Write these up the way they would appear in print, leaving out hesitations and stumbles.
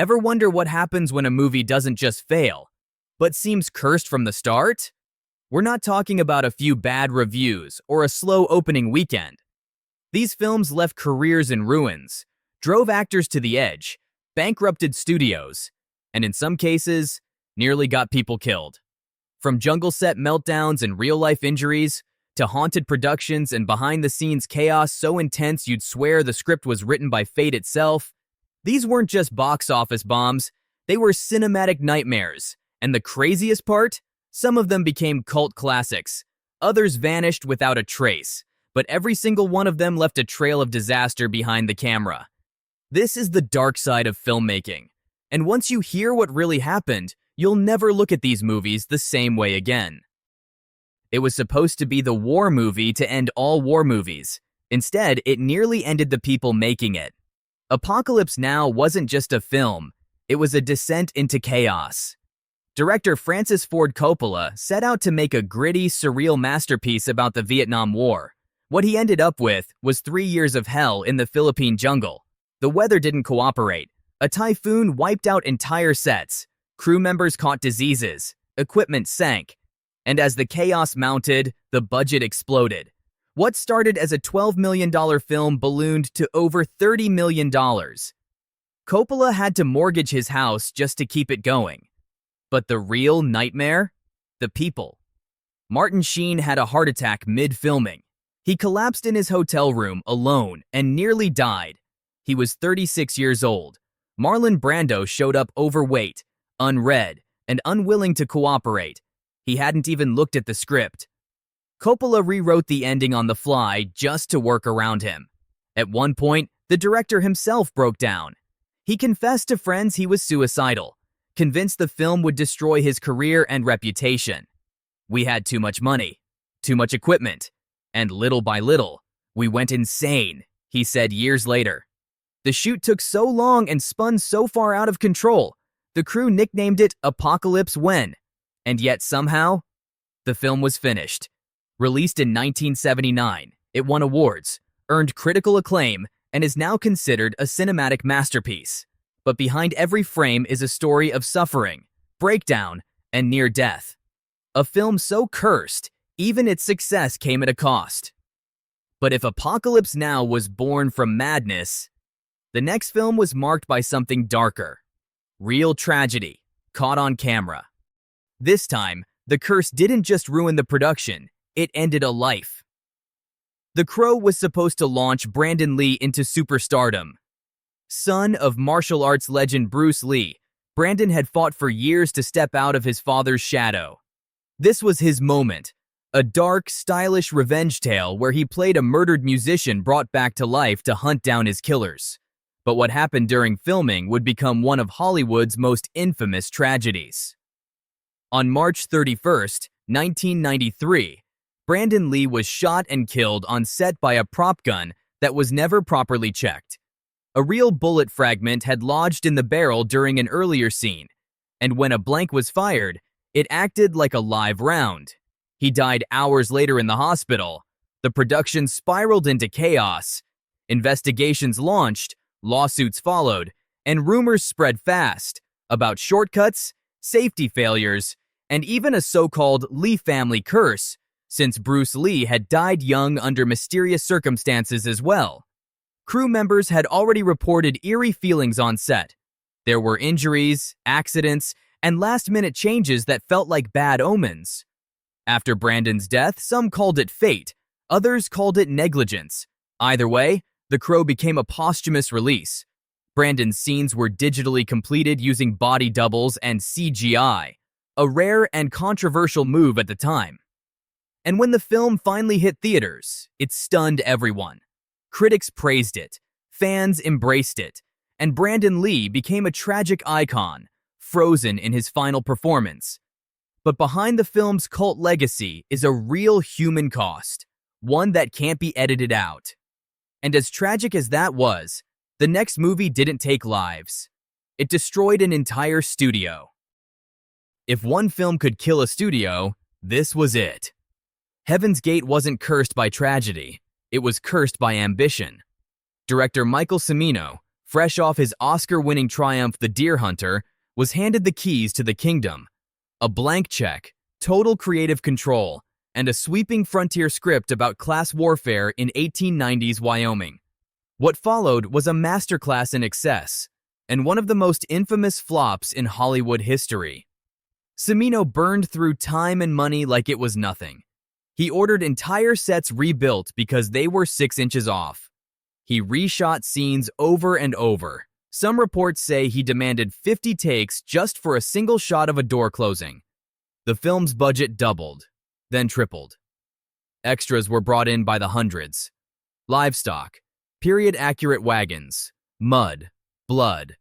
Ever wonder what happens when a movie doesn't just fail, but seems cursed from the start? We're not talking about a few bad reviews or a slow opening weekend. These films left careers in ruins, drove actors to the edge, bankrupted studios, and in some cases, nearly got people killed. From jungle set meltdowns and real-life injuries, to haunted productions and behind-the-scenes chaos so intense you'd swear the script was written by fate itself, these weren't just box office bombs, they were cinematic nightmares. And the craziest part? Some of them became cult classics. Others vanished without a trace, but every single one of them left a trail of disaster behind the camera. This is the dark side of filmmaking. And once you hear what really happened, you'll never look at these movies the same way again. It was supposed to be the war movie to end all war movies. Instead, it nearly ended the people making it. Apocalypse Now wasn't just a film, it was a descent into chaos. Director Francis Ford Coppola set out to make a gritty, surreal masterpiece about the Vietnam War. What he ended up with was 3 years of hell in the Philippine jungle. The weather didn't cooperate. A typhoon wiped out entire sets. Crew members caught diseases. Equipment sank. And as the chaos mounted, the budget exploded. What started as a $12 million film ballooned to over $30 million. Coppola had to mortgage his house just to keep it going. But the real nightmare? The people. Martin Sheen had a heart attack mid-filming. He collapsed in his hotel room alone and nearly died. He was 36 years old. Marlon Brando showed up overweight, unread, and unwilling to cooperate. He hadn't even looked at the script. Coppola rewrote the ending on the fly just to work around him. At one point, the director himself broke down. He confessed to friends he was suicidal, convinced the film would destroy his career and reputation. We had too much money, too much equipment, and little by little, we went insane, he said years later. The shoot took so long and spun so far out of control, the crew nicknamed it Apocalypse When. And yet somehow, the film was finished. Released in 1979, it won awards, earned critical acclaim, and is now considered a cinematic masterpiece. But behind every frame is a story of suffering, breakdown, and near death. A film so cursed, even its success came at a cost. But if Apocalypse Now was born from madness, the next film was marked by something darker. Real tragedy, caught on camera. This time, the curse didn't just ruin the production, it ended a life. The Crow was supposed to launch Brandon Lee into superstardom. Son of martial arts legend Bruce Lee, Brandon had fought for years to step out of his father's shadow. This was his moment, a dark, stylish revenge tale where he played a murdered musician brought back to life to hunt down his killers. But what happened during filming would become one of Hollywood's most infamous tragedies. On March 31st, 1993, Brandon Lee was shot and killed on set by a prop gun that was never properly checked. A real bullet fragment had lodged in the barrel during an earlier scene, and when a blank was fired, it acted like a live round. He died hours later in the hospital. The production spiraled into chaos. Investigations launched, lawsuits followed, and rumors spread fast about shortcuts, safety failures, and even a so-called Lee family curse, since Bruce Lee had died young under mysterious circumstances as well. Crew members had already reported eerie feelings on set. There were injuries, accidents, and last-minute changes that felt like bad omens. After Brandon's death, some called it fate, others called it negligence. Either way, The Crow became a posthumous release. Brandon's scenes were digitally completed using body doubles and CGI, a rare and controversial move at the time. And when the film finally hit theaters, it stunned everyone. Critics praised it, fans embraced it, and Brandon Lee became a tragic icon, frozen in his final performance. But behind the film's cult legacy is a real human cost, one that can't be edited out. And as tragic as that was, the next movie didn't take lives. It destroyed an entire studio. If one film could kill a studio, this was it. Heaven's Gate wasn't cursed by tragedy, it was cursed by ambition. Director Michael Cimino, fresh off his Oscar-winning triumph The Deer Hunter, was handed the keys to the kingdom. A blank check, total creative control, and a sweeping frontier script about class warfare in 1890s Wyoming. What followed was a masterclass in excess, and one of the most infamous flops in Hollywood history. Cimino burned through time and money like it was nothing. He ordered entire sets rebuilt because they were 6 inches off. He reshot scenes over and over. Some reports say he demanded 50 takes just for a single shot of a door closing. The film's budget doubled, then tripled. Extras were brought in by the hundreds. Livestock, period-accurate wagons, mud, blood,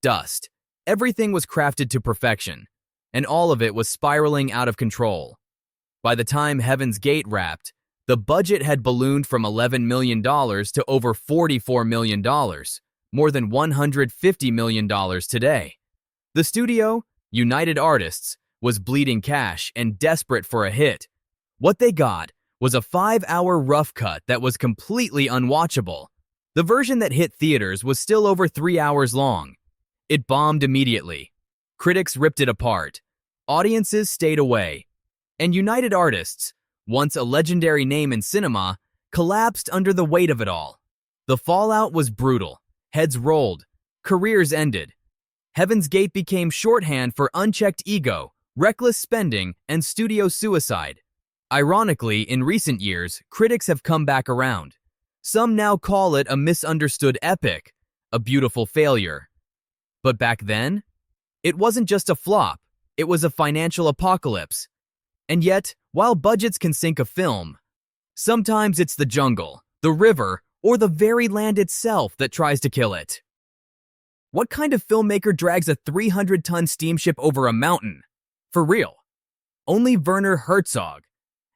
dust. Everything was crafted to perfection, and all of it was spiraling out of control. By the time Heaven's Gate wrapped, the budget had ballooned from $11 million to over $44 million, more than $150 million today. The studio, United Artists, was bleeding cash and desperate for a hit. What they got was a 5-hour rough cut that was completely unwatchable. The version that hit theaters was still over 3 hours long. It bombed immediately. Critics ripped it apart. Audiences stayed away. And United Artists, once a legendary name in cinema, collapsed under the weight of it all. The fallout was brutal. Heads rolled. Careers ended. Heaven's Gate became shorthand for unchecked ego, reckless spending, and studio suicide. Ironically, in recent years, critics have come back around. Some now call it a misunderstood epic, a beautiful failure. But back then, it wasn't just a flop, it was a financial apocalypse. And yet, while budgets can sink a film, sometimes it's the jungle, the river, or the very land itself that tries to kill it. What kind of filmmaker drags a 300-ton steamship over a mountain? For real. Only Werner Herzog.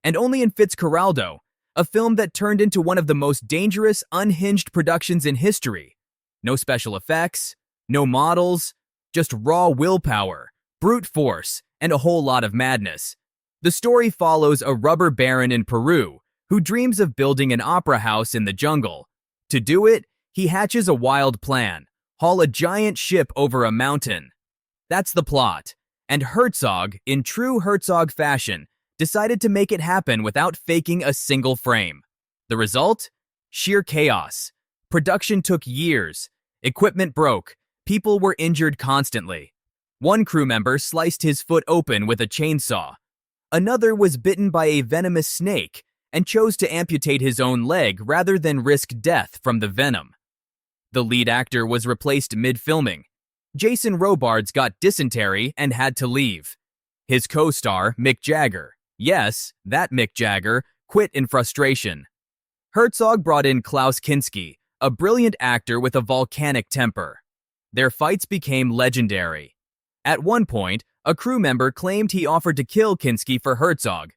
And only in Fitzcarraldo, a film that turned into one of the most dangerous, unhinged productions in history. No special effects, no models, just raw willpower, brute force, and a whole lot of madness. The story follows a rubber baron in Peru who dreams of building an opera house in the jungle. To do it, he hatches a wild plan: haul a giant ship over a mountain. That's the plot, and Herzog, in true Herzog fashion, decided to make it happen without faking a single frame. The result? Sheer chaos. Production took years. Equipment broke. People were injured constantly. One crew member sliced his foot open with a chainsaw. Another was bitten by a venomous snake and chose to amputate his own leg rather than risk death from the venom. The lead actor was replaced mid-filming. Jason Robards got dysentery and had to leave. His co-star, Mick Jagger, yes, that Mick Jagger, quit in frustration. Herzog brought in Klaus Kinski, a brilliant actor with a volcanic temper. Their fights became legendary. At one point, a crew member claimed he offered to kill Kinski for Herzog.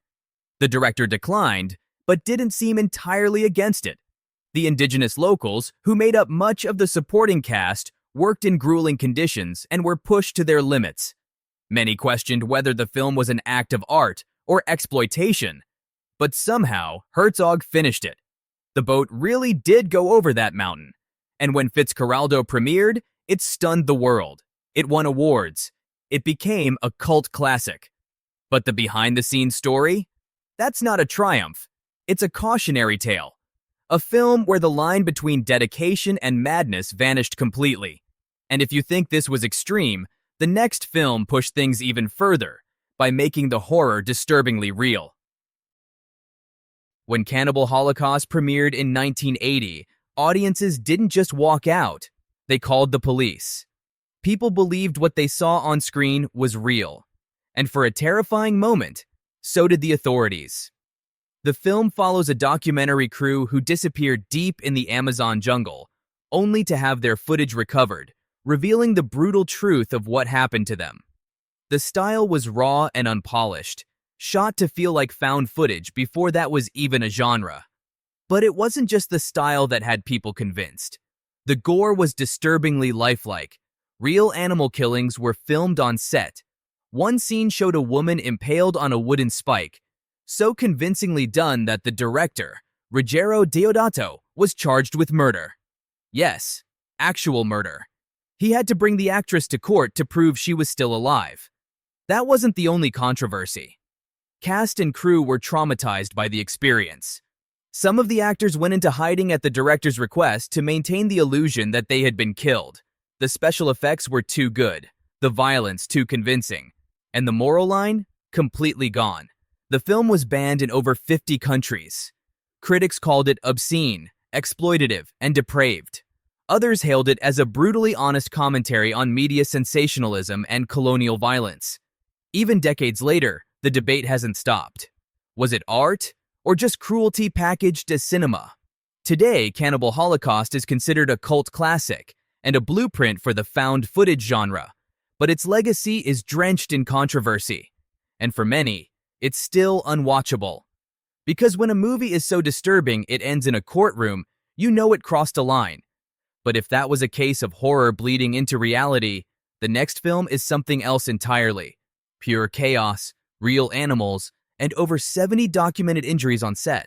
The director declined, but didn't seem entirely against it. The indigenous locals, who made up much of the supporting cast, worked in grueling conditions and were pushed to their limits. Many questioned whether the film was an act of art or exploitation, but somehow Herzog finished it. The boat really did go over that mountain, and when Fitzcarraldo premiered, it stunned the world. It won awards. It became a cult classic. But the behind-the-scenes story? That's not a triumph. It's a cautionary tale. A film where the line between dedication and madness vanished completely. And if you think this was extreme, the next film pushed things even further by making the horror disturbingly real. When Cannibal Holocaust premiered in 1980, audiences didn't just walk out. They called the police. People believed what they saw on screen was real. And for a terrifying moment, so did the authorities. The film follows a documentary crew who disappeared deep in the Amazon jungle, only to have their footage recovered, revealing the brutal truth of what happened to them. The style was raw and unpolished, shot to feel like found footage before that was even a genre. But it wasn't just the style that had people convinced. The gore was disturbingly lifelike. Real animal killings were filmed on set. One scene showed a woman impaled on a wooden spike, so convincingly done that the director, Ruggero Deodato, was charged with murder. Yes, actual murder. He had to bring the actress to court to prove she was still alive. That wasn't the only controversy. Cast and crew were traumatized by the experience. Some of the actors went into hiding at the director's request to maintain the illusion that they had been killed. The special effects were too good, the violence too convincing, and the moral line? Completely gone. The film was banned in over 50 countries. Critics called it obscene, exploitative, and depraved. Others hailed it as a brutally honest commentary on media sensationalism and colonial violence. Even decades later, the debate hasn't stopped. Was it art, or just cruelty packaged as cinema? Today, Cannibal Holocaust is considered a cult classic and a blueprint for the found footage genre, but its legacy is drenched in controversy. And for many, it's still unwatchable. Because when a movie is so disturbing it ends in a courtroom, you know it crossed a line. But if that was a case of horror bleeding into reality, the next film is something else entirely. Pure chaos, real animals, and over 70 documented injuries on set.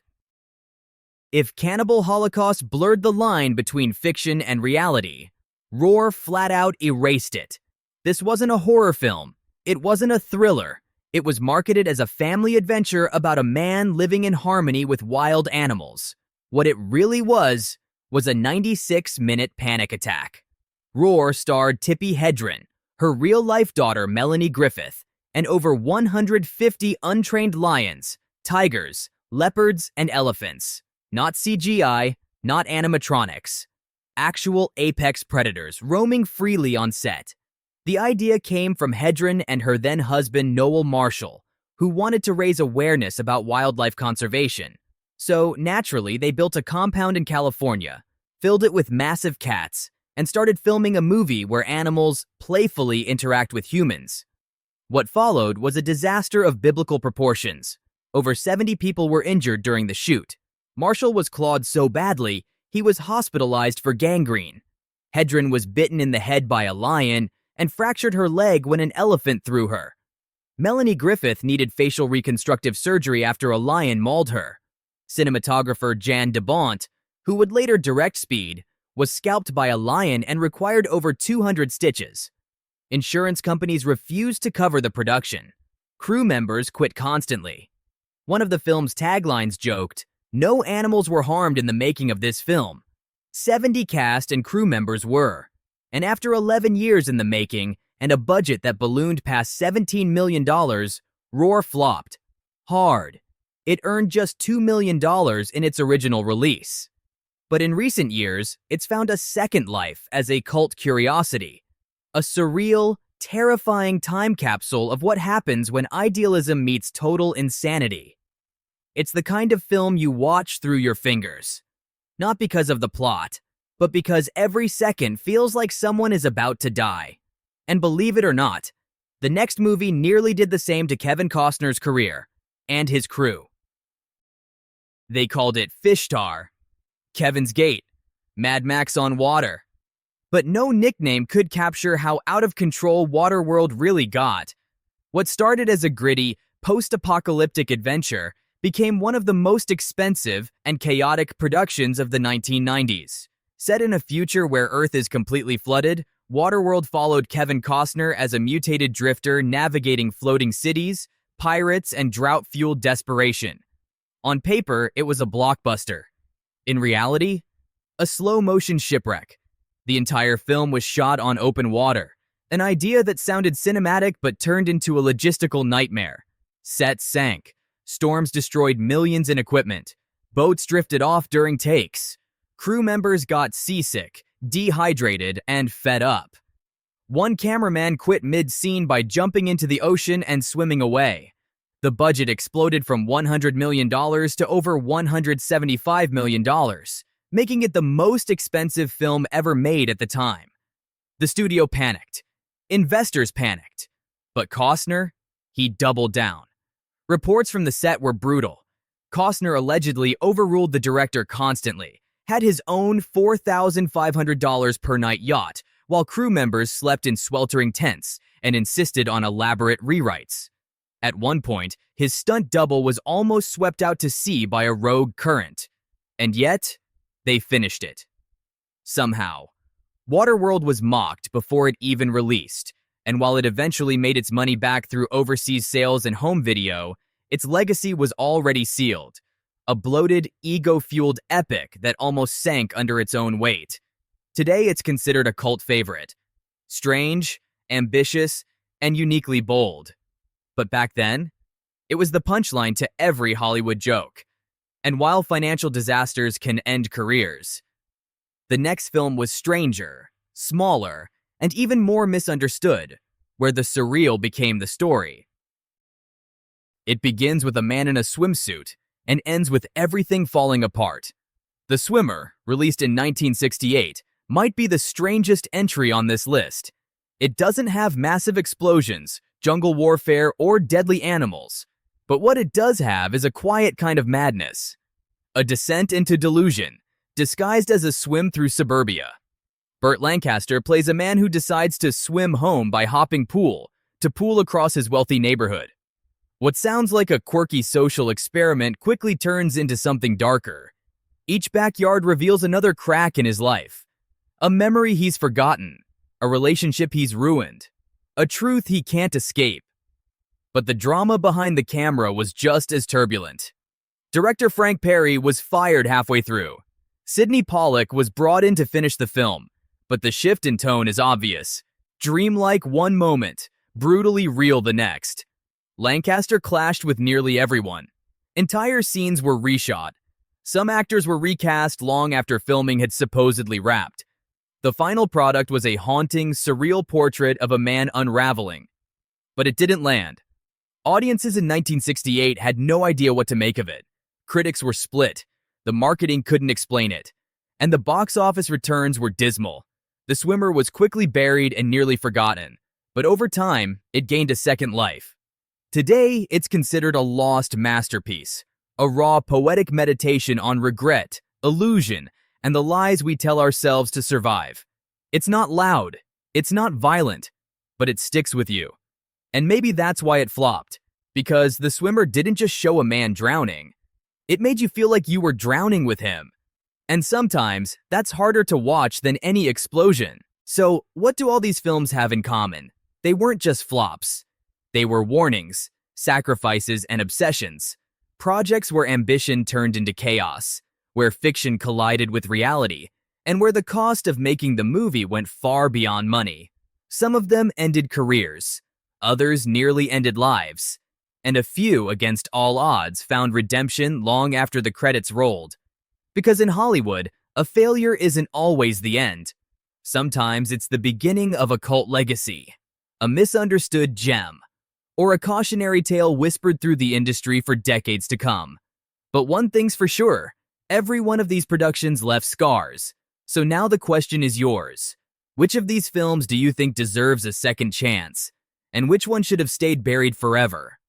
If Cannibal Holocaust blurred the line between fiction and reality, Roar flat out erased it. This wasn't a horror film. It wasn't a thriller. It was marketed as a family adventure about a man living in harmony with wild animals. What it really was a 96-minute panic attack. Roar starred Tippi Hedren, her real-life daughter Melanie Griffith, and over 150 untrained lions, tigers, leopards, and elephants. Not CGI, not animatronics. Actual apex predators roaming freely on set. The idea came from Hedren and her then-husband Noel Marshall, who wanted to raise awareness about wildlife conservation. So, naturally, they built a compound in California, filled it with massive cats, and started filming a movie where animals playfully interact with humans. What followed was a disaster of biblical proportions. Over 70 people were injured during the shoot. Marshall was clawed so badly, he was hospitalized for gangrene. Hedren was bitten in the head by a lion and fractured her leg when an elephant threw her. Melanie Griffith needed facial reconstructive surgery after a lion mauled her. Cinematographer Jan de Bont, who would later direct Speed, was scalped by a lion and required over 200 stitches. Insurance companies refused to cover the production. Crew members quit constantly. One of the film's taglines joked, "No animals were harmed in the making of this film." 70 cast and crew members were. And after 11 years in the making and a budget that ballooned past $17 million, Roar flopped. Hard. It earned just $2 million in its original release. But in recent years, it's found a second life as a cult curiosity. A surreal, terrifying time capsule of what happens when idealism meets total insanity. It's the kind of film you watch through your fingers. Not because of the plot, but because every second feels like someone is about to die. And believe it or not, the next movie nearly did the same to Kevin Costner's career and his crew. They called it Fishtar, Kevin's Gate, Mad Max on Water. But no nickname could capture how out of control Waterworld really got. What started as a gritty, post-apocalyptic adventure became one of the most expensive and chaotic productions of the 1990s. Set in a future where Earth is completely flooded, Waterworld followed Kevin Costner as a mutated drifter navigating floating cities, pirates, and drought-fueled desperation. On paper, it was a blockbuster. In reality, a slow-motion shipwreck. The entire film was shot on open water, an idea that sounded cinematic but turned into a logistical nightmare. Sets sank. Storms destroyed millions in equipment. Boats drifted off during takes. Crew members got seasick, dehydrated, and fed up. One cameraman quit mid-scene by jumping into the ocean and swimming away. The budget exploded from $100 million to over $175 million, making it the most expensive film ever made at the time. The studio panicked. Investors panicked. But Costner? He doubled down. Reports from the set were brutal. Costner allegedly overruled the director constantly, had his own $4,500 per night yacht, while crew members slept in sweltering tents and insisted on elaborate rewrites. At one point, his stunt double was almost swept out to sea by a rogue current. And yet, they finished it. Somehow. Waterworld was mocked before it even released, and while it eventually made its money back through overseas sales and home video, its legacy was already sealed. A bloated, ego-fueled epic that almost sank under its own weight. Today, it's considered a cult favorite. Strange, ambitious, and uniquely bold. But back then, it was the punchline to every Hollywood joke. And while financial disasters can end careers, the next film was stranger, smaller, and even more misunderstood, where the surreal became the story. It begins with a man in a swimsuit and ends with everything falling apart. The Swimmer, released in 1968, might be the strangest entry on this list. It doesn't have massive explosions, jungle warfare, or deadly animals. But what it does have is a quiet kind of madness. A descent into delusion, disguised as a swim through suburbia. Burt Lancaster plays a man who decides to swim home by hopping pool to pool across his wealthy neighborhood. What sounds like a quirky social experiment quickly turns into something darker. Each backyard reveals another crack in his life. A memory he's forgotten, a relationship he's ruined, a truth he can't escape. But the drama behind the camera was just as turbulent. Director Frank Perry was fired halfway through. Sidney Pollack was brought in to finish the film, but the shift in tone is obvious. Dreamlike one moment, brutally real the next. Lancaster clashed with nearly everyone. Entire scenes were reshot. Some actors were recast long after filming had supposedly wrapped. The final product was a haunting, surreal portrait of a man unraveling. But it didn't land. Audiences in 1968 had no idea what to make of it. Critics were split. The marketing couldn't explain it. And the box office returns were dismal. The Swimmer was quickly buried and nearly forgotten. But over time, it gained a second life. Today, it's considered a lost masterpiece. A raw, poetic meditation on regret, illusion, and the lies we tell ourselves to survive. It's not loud. It's not violent. But it sticks with you. And maybe that's why it flopped. Because The Swimmer didn't just show a man drowning. It made you feel like you were drowning with him. And sometimes, that's harder to watch than any explosion. So, what do all these films have in common? They weren't just flops. They were warnings, sacrifices, and obsessions. Projects where ambition turned into chaos, where fiction collided with reality, and where the cost of making the movie went far beyond money. Some of them ended careers. Others nearly ended lives. And a few, against all odds, found redemption long after the credits rolled. Because in Hollywood, a failure isn't always the end. Sometimes it's the beginning of a cult legacy, a misunderstood gem, or a cautionary tale whispered through the industry for decades to come. But one thing's for sure, every one of these productions left scars. So now the question is yours. Which of these films do you think deserves a second chance? And which one should have stayed buried forever?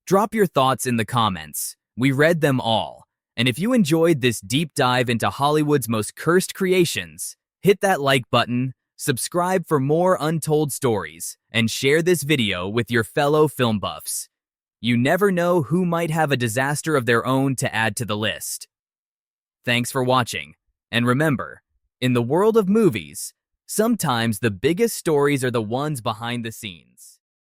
Drop your thoughts in the comments. We read them all. And if you enjoyed this deep dive into Hollywood's most cursed creations, hit that like button, subscribe for more untold stories, and share this video with your fellow film buffs. You never know who might have a disaster of their own to add to the list. Thanks for watching. And remember, in the world of movies, sometimes the biggest stories are the ones behind the scenes.